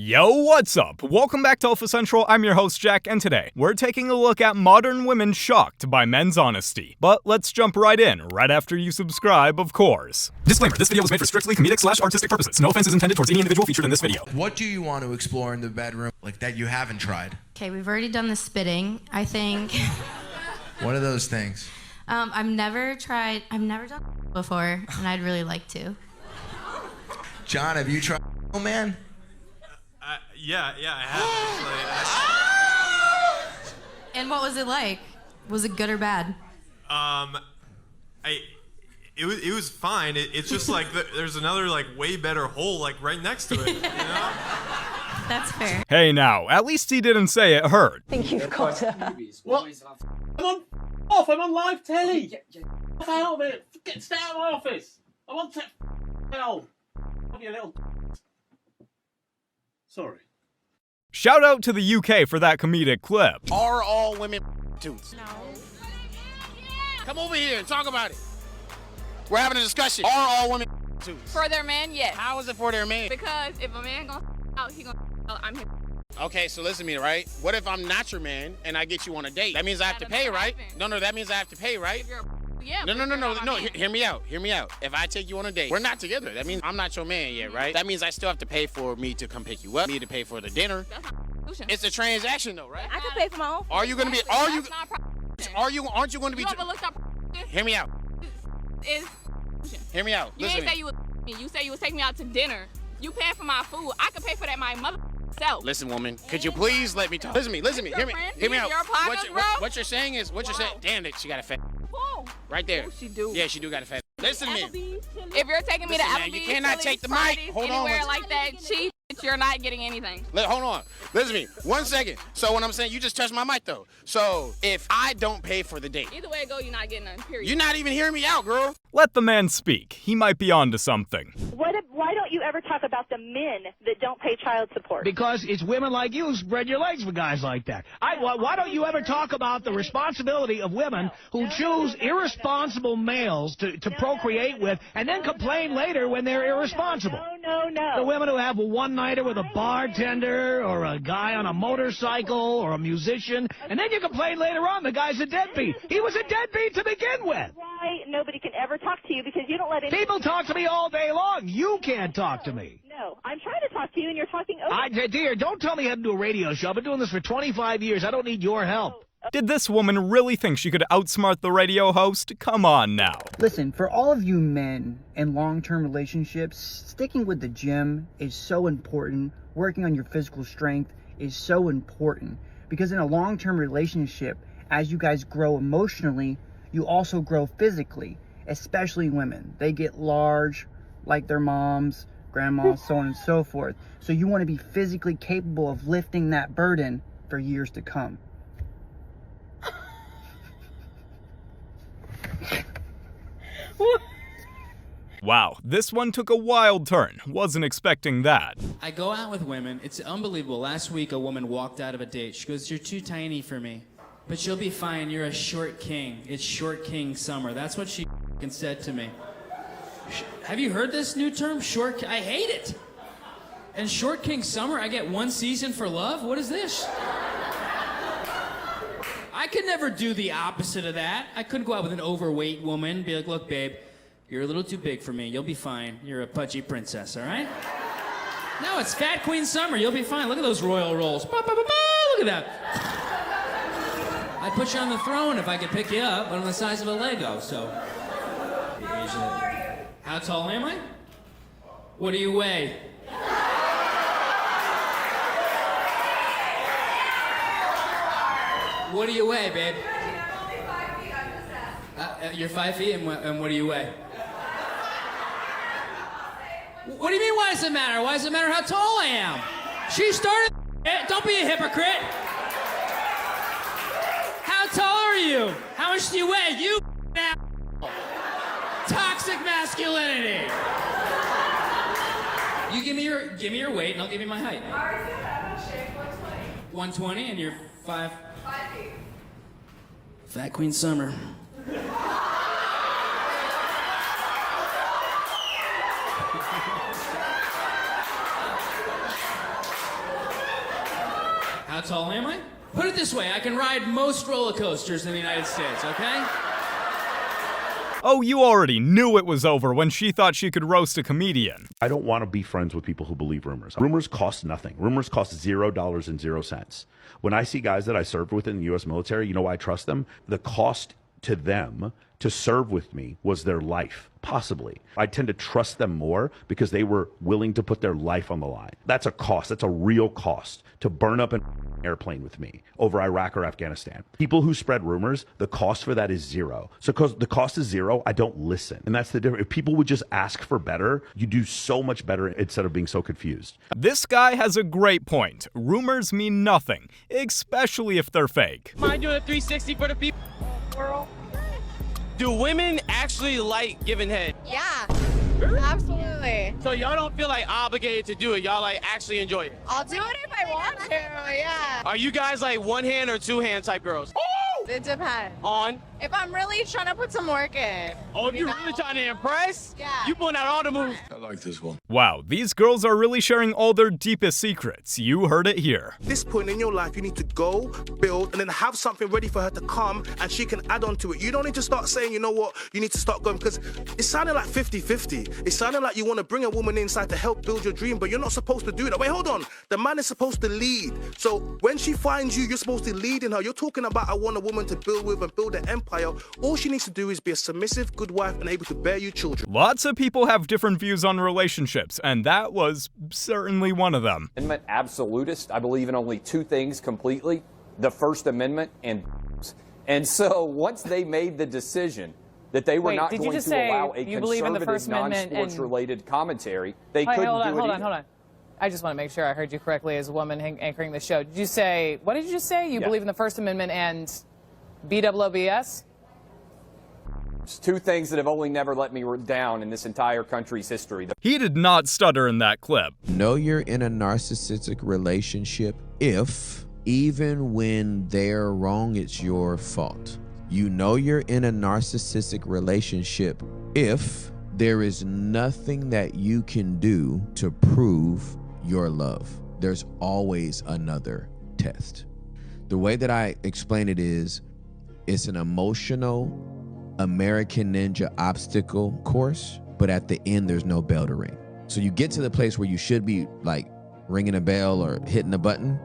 Yo, what's up? Welcome back to Alpha Central. I'm your host, Jack, and today we're taking a look at modern women shocked by men's honesty. But let's jump right in, right after you subscribe, of course. Disclaimer, this video was made for strictly comedic/artistic purposes. No offense is intended towards any individual featured in this video. What do you want to explore in the bedroom, like that you haven't tried? Okay, we've already done the spitting, I think. What are those things? I've never done before, and I'd really like to. John, have you tried, man? Yeah, I have actually. And what was it like? Was it good or bad? It was fine. It's just like there's another like way better hole like right next to it. You know? That's fair. Hey now, at least he didn't say it hurt. I think you've got her. What? I'm on live telly. Get out of it. Stay out of my office. I want to hell. You little. Sorry. Shout out to the UK for that comedic clip. Are all women toots? No. Come over here and talk about it. We're having a discussion. Are all women toots? For their man, yes. How is it for their man? Because if a man gonna out, he gonna out, I'm him. Okay, so listen to me, right? What if I'm not your man and I get you on a date? That means I have to pay, right? No, that means I have to pay, right? If you're yeah. No. Hear me out. If I take you on a date, we're not together. That means I'm not your man yet, right? That means I still have to pay for me to come pick you up, me to pay for the dinner. That's not prostitution. It's a transaction, though, right? I can pay for my own. Are you gonna be? Aren't you going to be? You ever looked up? Hear me out. Hear me out. You didn't say you would. You say you would take me out to dinner. You paying for my food. I could pay for that my mother self. Listen, woman, could you please let me talk? Listen to me. Hear me out. What you're saying is, damn it, she got a fat. Whoa. Right there. Oh, she do. Yeah, she do got a fat. Listen to me. If you're taking me to Applebee's, you cannot take the mic. Fridays, Hold on. anywhere like that, cheap, you're not getting anything. Hold on. Listen to me. 1 second. So when I'm saying, you just touched my mic though. So if I don't pay for the date, Either way it go, you're not getting none. Period. you're not even hearing me out, girl. Let the man speak. He might be onto something. Why don't you ever talk about the men that don't pay child support? Because it's women like you who spread your legs for guys like that. Why don't you ever talk about the responsibility of women who choose irresponsible males to procreate with and then complain later when they're irresponsible? No. The women who have a one-nighter with a bartender or a guy on a motorcycle or a musician, and then you complain later on the guy's a deadbeat. He was a deadbeat to begin with. Why nobody can ever talk to you because you don't let any... People talk to me all day long. You can't talk to me. No, I'm trying to talk to you and you're talking over... Dear, don't tell me how to do a radio show. I've been doing this for 25 years. I don't need your help. Did this woman really think she could outsmart the radio host? Come on now. Listen, for all of you men in long-term relationships, sticking with the gym is so important. Working on your physical strength is so important. Because in a long-term relationship, as you guys grow emotionally, you also grow physically, especially women. They get large, like their moms, grandmas, so on and so forth. So you want to be physically capable of lifting that burden for years to come. Wow, this one took a wild turn. Wasn't expecting that. I go out with women. It's unbelievable. Last week, a woman walked out of a date. She goes, "You're too tiny for me. But you'll be fine. You're a short king. It's short king summer." That's what she said to me. Have you heard this new term? Short. I hate it. And short king summer, I get one season for love? What is this? I could never do the opposite of that. I couldn't go out with an overweight woman, be like, "Look, babe, you're a little too big for me. You'll be fine. You're a pudgy princess, all right?" No, it's fat queen summer. You'll be fine. Look at those royal rolls. Ba, ba, ba, ba. Look at that. I'd put you on the throne if I could pick you up, but I'm the size of a Lego, so. How tall am I? What do you weigh? What do you weigh, babe? You're 5 feet, and what do you weigh? What do you mean, why does it matter? Why does it matter how tall I am? She started. Don't be a hypocrite. How tall are you? How much do you weigh? You toxic masculinity. You give me your weight, and I'll give you my height. 120, and you're 5 feet. Fat Queen Summer. that tall, am I? Put it this way, I can ride most roller coasters in the United States, okay? Oh, you already knew it was over when she thought she could roast a comedian. I don't want to be friends with people who believe rumors. Rumors cost nothing. Rumors cost $0.00. When I see guys that I served with in the U.S. military, you know why I trust them? The cost to them to serve with me was their life, possibly. I tend to trust them more because they were willing to put their life on the line. That's a cost. That's a real cost to burn up an airplane with me over Iraq or Afghanistan. People who spread rumors, the cost for that is zero. So because the cost is zero, I don't listen. And that's the difference. If people would just ask for better, you do so much better instead of being so confused. This guy has a great point. Rumors mean nothing, especially if they're fake. Mind doing a 360 for the people? Do women actually like giving head? Yeah, absolutely. So y'all don't feel like obligated to do it? Y'all like actually enjoy it? I'll do it if I want to, yeah. Are you guys like one hand or two hand type girls? It depends. On? If I'm really trying to put some work in. Oh, if you're really trying to impress? Yeah. You pulling out all the moves. I like this one. Wow, these girls are really sharing all their deepest secrets. You heard it here. This point in your life, you need to go, build, and then have something ready for her to come, and she can add on to it. You don't need to start saying, you know what, you need to start going, because it's sounding like 50-50. It's sounding like you want to bring a woman inside to help build your dream, but you're not supposed to do that. Wait, hold on. The man is supposed to lead. So when she finds you, you're supposed to lead in her. You're talking about I want a woman to build with and build an empire. All she needs to do is be a submissive, good wife and able to bear you children. Lots of people have different views on relationships, and that was certainly one of them. Amendment absolutist. I believe in only two things completely: the First Amendment and so once they made the decision that they were not going to allow a conservative, non-sports related commentary, they couldn't do it. Hold on. I just want to make sure I heard you correctly as a woman anchoring the show. Did you say, what did you just say? You believe in the First Amendment and BWBS? It's two things that have only never let me down in this entire country's history. He did not stutter in that clip. Know you're in a narcissistic relationship if, even when they're wrong, it's your fault. You know you're in a narcissistic relationship if there is nothing that you can do to prove your love. There's always another test. The way that I explain it is, it's an emotional American Ninja obstacle course, but at the end there's no bell to ring. So you get to the place where you should be like ringing a bell or hitting a button.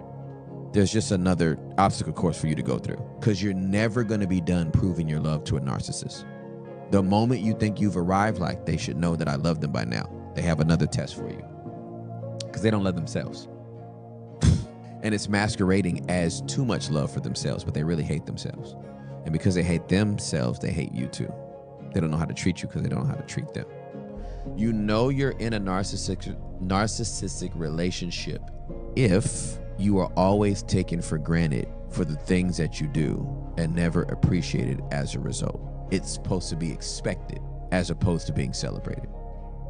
There's just another obstacle course for you to go through, because you're never going to be done proving your love to a narcissist. The moment you think you've arrived, like, they should know that I love them by now, they have another test for you, because they don't love themselves. And it's masquerading as too much love for themselves, but they really hate themselves. And because they hate themselves, they hate you too. They don't know how to treat you because they don't know how to treat them. You know you're in a narcissistic relationship if you are always taken for granted for the things that you do and never appreciated as a result. It's supposed to be expected as opposed to being celebrated.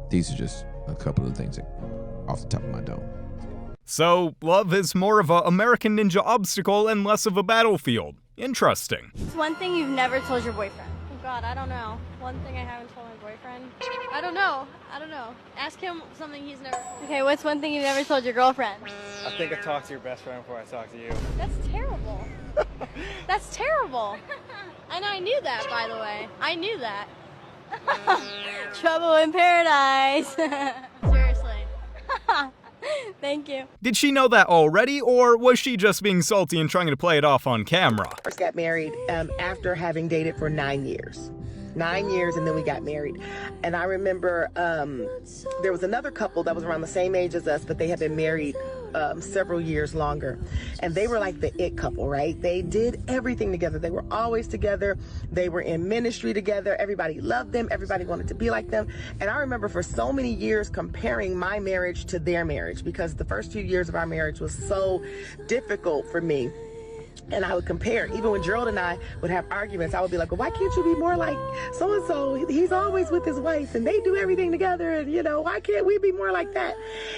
These are just a couple of things that off the top of my dome. So, love is more of an American Ninja obstacle and less of a battlefield. Interesting. It's one thing you've never told your boyfriend. Oh God, I don't know. One thing I haven't told my boyfriend. I don't know. Ask him something he's never told. Okay, what's one thing you've never told your girlfriend? I think I talked to your best friend before I talked to you. That's terrible. That's terrible. I know, I knew that, by the way. I knew that. Trouble in paradise. Seriously. Thank you. Did she know that already, or was she just being salty and trying to play it off on camera? First got married after having dated for 9 years. 9 years, and then we got married. And I remember there was another couple that was around the same age as us, but they had been married several years longer. And they were like the it couple, right? They did everything together. They were always together. They were in ministry together. Everybody loved them. Everybody wanted to be like them. And I remember for so many years comparing my marriage to their marriage, because the first few years of our marriage was so difficult for me. And I would compare. Even when Gerald and I would have arguments, I would be like, well, why can't you be more like so-and-so? He's always with his wife and they do everything together, and, you know, why can't we be more like that?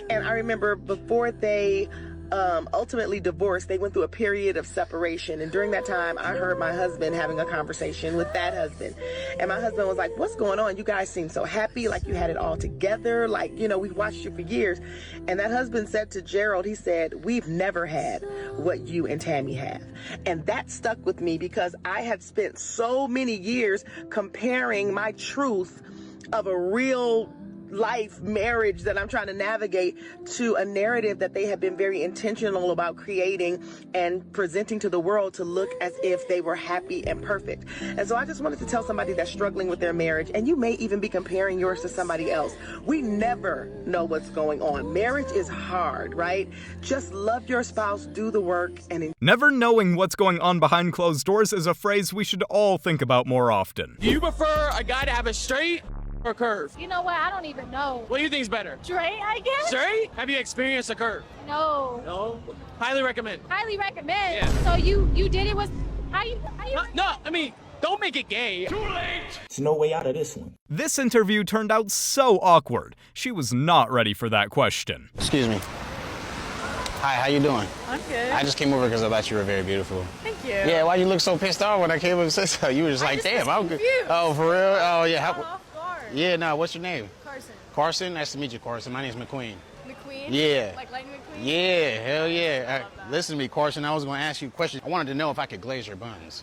And I remember before they ultimately divorced. They went through a period of separation, and during that time I heard my husband having a conversation with that husband, and my husband was like, what's going on? You guys seem so happy, like you had it all together, like, you know, we've watched you for years. And that husband said to Gerald, he said, we've never had what you and Tammy have. And that stuck with me because I had spent so many years comparing my truth of a real life marriage that I'm trying to navigate to a narrative that they have been very intentional about creating and presenting to the world to look as if they were happy and perfect. And so I just wanted to tell somebody that's struggling with their marriage, and you may even be comparing yours to somebody else. We never know what's going on. Marriage is hard, right? Just love your spouse, do the work, and never knowing what's going on behind closed doors is a phrase we should all think about more often. Do you prefer a guy to have a straight or curve? You know what? I don't even know. What do you think is better? Straight, I guess. Straight? Have you experienced a curve? No. No? Highly recommend. Highly recommend. Yeah. So you did it with how you No, I mean, don't make it gay. Too late. There's no way out of this one. This interview turned out so awkward. She was not ready for that question. Excuse me. Hi, how you doing? I'm good. I just came over because I thought you were very beautiful. Thank you. Yeah, why you look so pissed off when I came over and said so? You were just like, damn, I'm good. Oh, for real? Oh, yeah. Yeah, no, what's your name? Carson. Carson? Nice to meet you, Carson. My name's McQueen. McQueen? Yeah. Like Lightning McQueen? Yeah, hell yeah. Listen to me, Carson. I was going to ask you a question. I wanted to know if I could glaze your buns.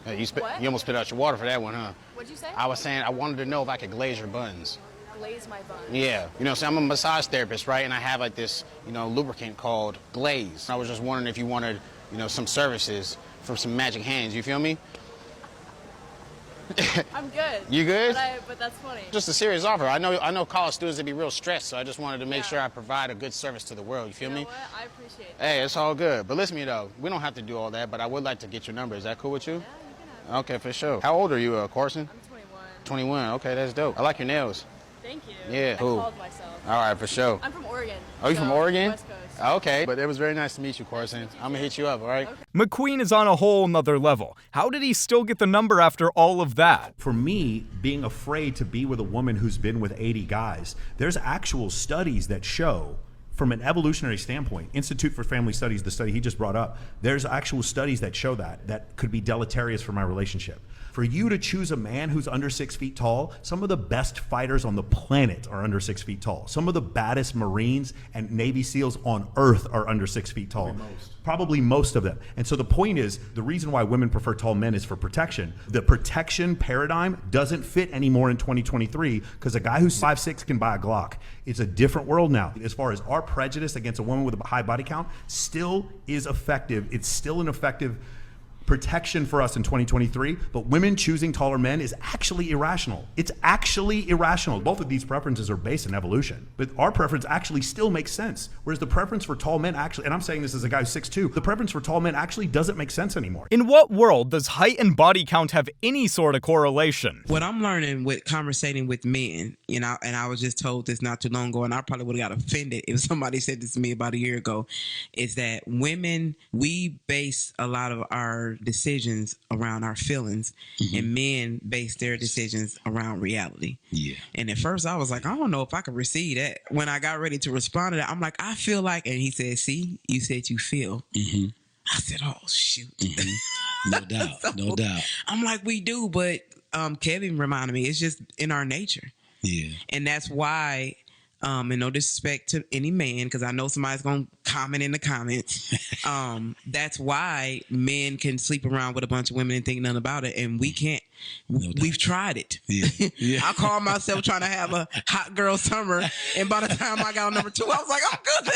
You almost spit out your water for that one, huh? What'd you say? I was saying I wanted to know if I could glaze your buns. Glaze my buns. Yeah. You know, so I'm a massage therapist, right? And I have like this, you know, lubricant called glaze. I was just wondering if you wanted, you know, some services for some magic hands. You feel me? I'm good. You good? But that's funny. Just a serious offer. I know college students would be real stressed, so I just wanted to make sure I provide a good service to the world. You feel me? What? I appreciate it. Hey, it's all good. But listen to me though, we don't have to do all that, but I would like to get your number. Is that cool with you? Yeah, you can have it. Okay, for sure. How old are you, Carson? I'm 21. 21. Okay, that's dope. I like your nails. Thank you. Yeah, cool. I called myself. All right, for sure. I'm from Oregon. Oh, you from Oregon? West Coast. Okay. But it was very nice to meet you, Carson. I'm gonna hit you up, all right? Okay. McQueen is on a whole nother level. How did he still get the number after all of that? For me, being afraid to be with a woman who's been with 80 guys, there's actual studies that show, from an evolutionary standpoint, Institute for Family Studies, the study he just brought up, there's actual studies that show that could be deleterious for my relationship. For you to choose a man who's under 6 feet tall, some of the best fighters on the planet are under 6 feet tall. Some of the baddest Marines and Navy SEALs on earth are under 6 feet tall. Probably most of them. And so the point is, the reason why women prefer tall men is for protection. The protection paradigm doesn't fit anymore in 2023 because a guy who's 5'6" can buy a Glock. It's a different world now. As far as our prejudice against a woman with a high body count still is effective. It's still an effective protection for us in 2023, but women choosing taller men is actually irrational. It's actually irrational. Both of these preferences are based in evolution, but our preference actually still makes sense. Whereas the preference for tall men actually, and I'm saying this as a guy who's 6'2", the preference for tall men actually doesn't make sense anymore. In what world does height and body count have any sort of correlation? What I'm learning with conversating with men, you know, and I was just told this not too long ago, and I probably would have got offended if somebody said this to me about a year ago, is that women, we base a lot of our decisions around our feelings, and men base their decisions around reality. Yeah. And at first I was like, I don't know if I could receive that. When I got ready to respond to that, I'm like, I feel like, and he said, see, you said you feel. I said, oh, shoot. No doubt, So, no doubt. I'm like, we do, but Kevin reminded me, it's just in our nature. Yeah. And that's why, and no disrespect to any man, because I know somebody's going to comment in the comments. That's why men can sleep around with a bunch of women and think nothing about it, and we can't. We've tried it. Yeah. Yeah. I called myself trying to have a hot girl summer, and by the time I got on number 2, I was like, I'm good.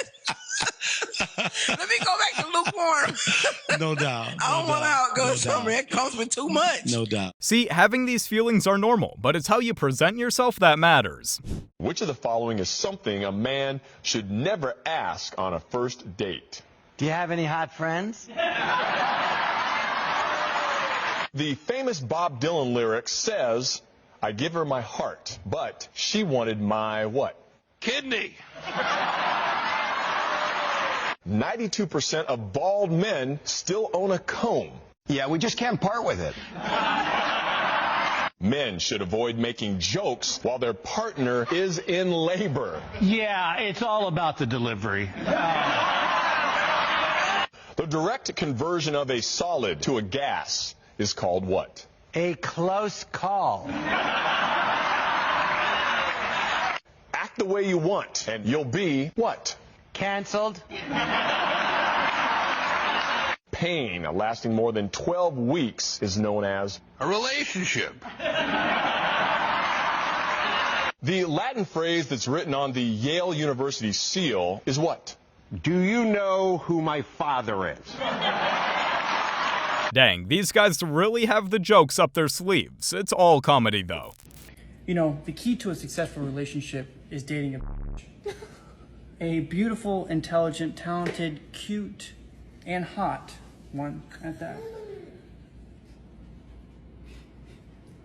Let me go back to lukewarm. No doubt. I don't want to outgo summer. It comes with too much. No doubt. See, having these feelings are normal, but it's how you present yourself that matters. Which of the following is something a man should never ask on a first date? Do you have any hot friends? The famous Bob Dylan lyric says, I give her my heart, but she wanted my what? Kidney. 92% of bald men still own a comb. Yeah, we just can't part with it. Men should avoid making jokes while their partner is in labor. Yeah, it's all about the delivery. The direct conversion of a solid to a gas is called what? A close call. Act the way you want, and you'll be what? Canceled. Pain lasting more than 12 weeks is known as a relationship. The Latin phrase that's written on the Yale University seal is what? Do you know who my father is? Dang, these guys really have the jokes up their sleeves. It's all comedy, though. You know, the key to a successful relationship is dating a a beautiful, intelligent, talented, cute, and hot one at that.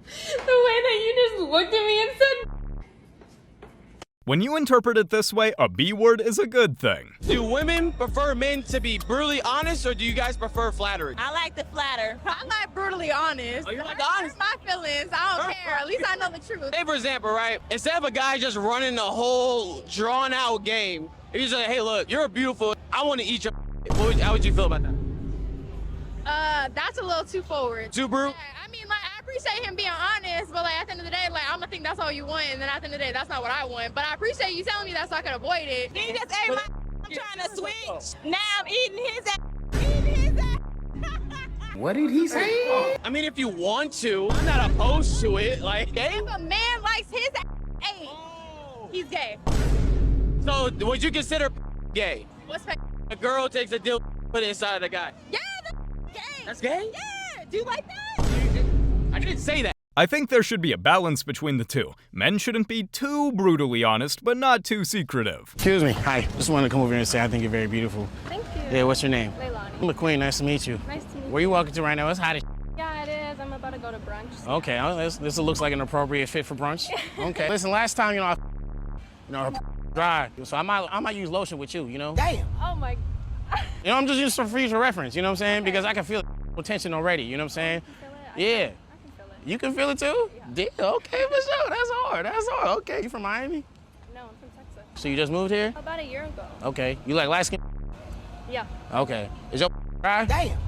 The way that you just looked at me and said... When you interpret it this way, a B word is a good thing. Do women prefer men to be brutally honest, or do you guys prefer flattery? I like the flatter. I like brutally honest. Oh, you like the honest? My feelings. I don't care. At least I know the truth. Say, for example, right? Instead of a guy just running the whole drawn-out game, if he's like, hey, look, you're beautiful. I want to eat your... How would you feel about that? That's a little too forward. Too brute? Yeah, I mean, like, I appreciate him being honest, but like at the end of the day, like I'm gonna think that's all you want, and then at the end of the day, that's not what I want. But I appreciate you telling me that so I can avoid it. He just ate my... I'm trying to switch. Now I'm eating his ass. Eating his ass. What did he say? I mean, if you want to, I'm not opposed to it. Like, if a man likes his ass, hey, he's gay. So, would you consider gay? What's a girl takes a dill, put it inside of the guy. Yeah, that's gay. That's gay? Yeah. Do you like that? I didn't say that. I think there should be a balance between the two. Men shouldn't be too brutally honest, but not too secretive. Excuse me. Hi. Just wanted to come over here and say I think you're very beautiful. Thank you. Yeah, what's your name? Leilani. I'm the queen. Nice to meet you. Nice to meet you. Where you walking to right now? It's hot as Yeah, it is. I'm about to go to brunch. So. Okay, this looks like an appropriate fit for brunch. Okay. Listen, last time, her dry, so I might use lotion with you, Damn. Oh my. I'm just using some future reference, you know what I'm saying? Okay. Because I can feel tension already, you know what I'm saying? Yeah. You can feel it too? Yeah. Okay, for sure. That's hard. Okay, you from Miami? No, I'm from Texas. So you just moved here? About a year ago. Okay. You like light skin? Yeah. Okay. Is your dry? Damn.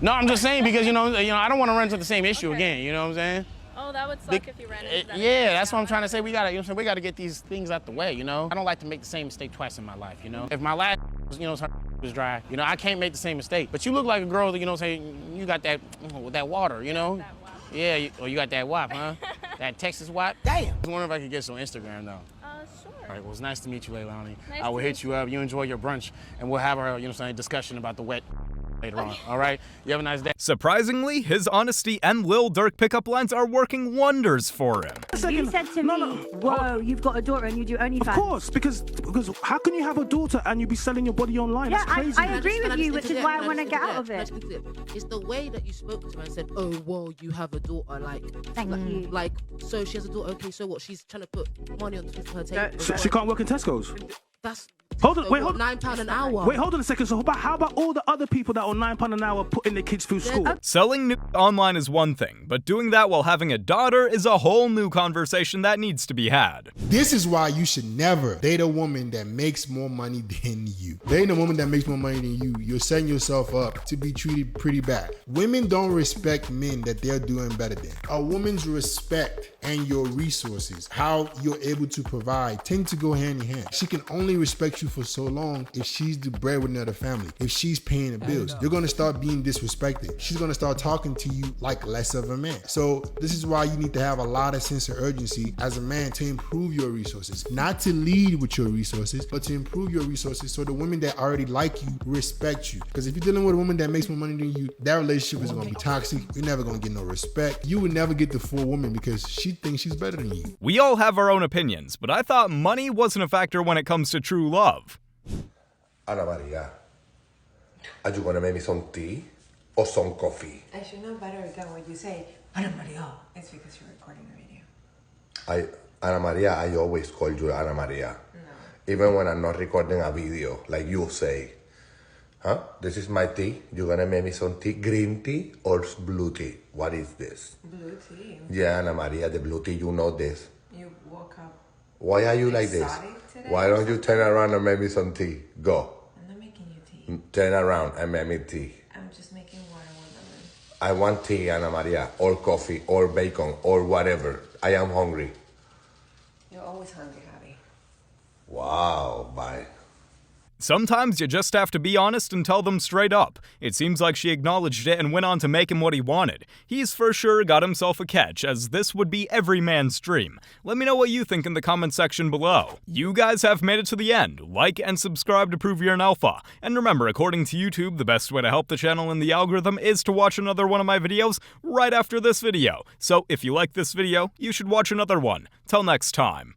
No, I'm just saying because I don't want to run into the same issue again. You know what I'm saying? Oh, that would suck if you ran into that. Yeah, that's what I'm trying to say. We gotta, we gotta get these things out the way. I don't like to make the same mistake twice in my life. If my last, was dry, I can't make the same mistake. But you look like a girl that, say you got that water, Yeah, you got that WAP, huh? That Texas WAP? Damn. I was wondering if I could get some Instagram, though. Sure. All right, well, it's nice to meet you, Leilani. Nice I will hit you up. You enjoy your brunch, and we'll have our, discussion about the wet later on, all right? You have a nice day. Surprisingly, his honesty and Lil Durk pickup lines are working wonders for him. You said to me, whoa, you've got a daughter and you do OnlyFans. Of course, because how can you have a daughter and you be selling your body online? Yeah, That's crazy. I agree with you, which is why I want to get out of it. It's the way that you spoke to her and said, oh, well, you have a daughter, so she has a daughter, okay, so what? She's trying to put money on her table. She can't work in Tesco's? That's... Hold on, wait, hold on. £9 an hour. Wait, hold on a second. So how about all the other people that are £9 an hour putting their kids through school? Selling nudes online is one thing, but doing that while having a daughter is a whole new conversation that needs to be had. This is why you should never date a woman that makes more money than you. Dating a woman that makes more money than you, you're setting yourself up to be treated pretty bad. Women don't respect men that they're doing better than. A woman's respect and your resources, how you're able to provide, tend to go hand in hand. She can only respect you for so long if she's the breadwinner of the family, if she's paying the bills. You're gonna start being disrespected. She's gonna start talking to you like less of a man. So this is why you need to have a lot of sense of urgency as a man to improve your resources. Not to lead with your resources, but to improve your resources so the women that already like you respect you. Because if you're dealing with a woman that makes more money than you, that relationship is gonna be toxic. You're never gonna get no respect. You would never get the full woman because she thinks she's better than you. We all have our own opinions, but I thought money wasn't a factor when it comes to true love. Ana Maria, are you gonna make me some tea or some coffee? I should know better than what you say. Ana Maria. It's because you're recording the video. Ana Maria, I always call you Ana Maria. No. Even when I'm not recording a video, like you say. Huh? This is my tea. You gonna make me some tea? Green tea or blue tea? What is this? Blue tea. Yeah, Ana Maria, the blue tea, you know this. You woke up. Why are you like this? Exotic today Why or don't you turn around and make me some tea? Go. I'm not making you tea. Turn around and make me tea. I'm just making water with lemon. I want tea, Ana Maria, or coffee, or bacon, or whatever. I am hungry. You're always hungry, Javi. Wow, bye. Sometimes you just have to be honest and tell them straight up. It seems like she acknowledged it and went on to make him what he wanted. He's for sure got himself a catch, as this would be every man's dream. Let me know what you think in the comment section below. You guys have made it to the end. Like and subscribe to prove you're an alpha. And remember, according to YouTube, the best way to help the channel in the algorithm is to watch another one of my videos right after this video. So if you like this video, you should watch another one. Till next time.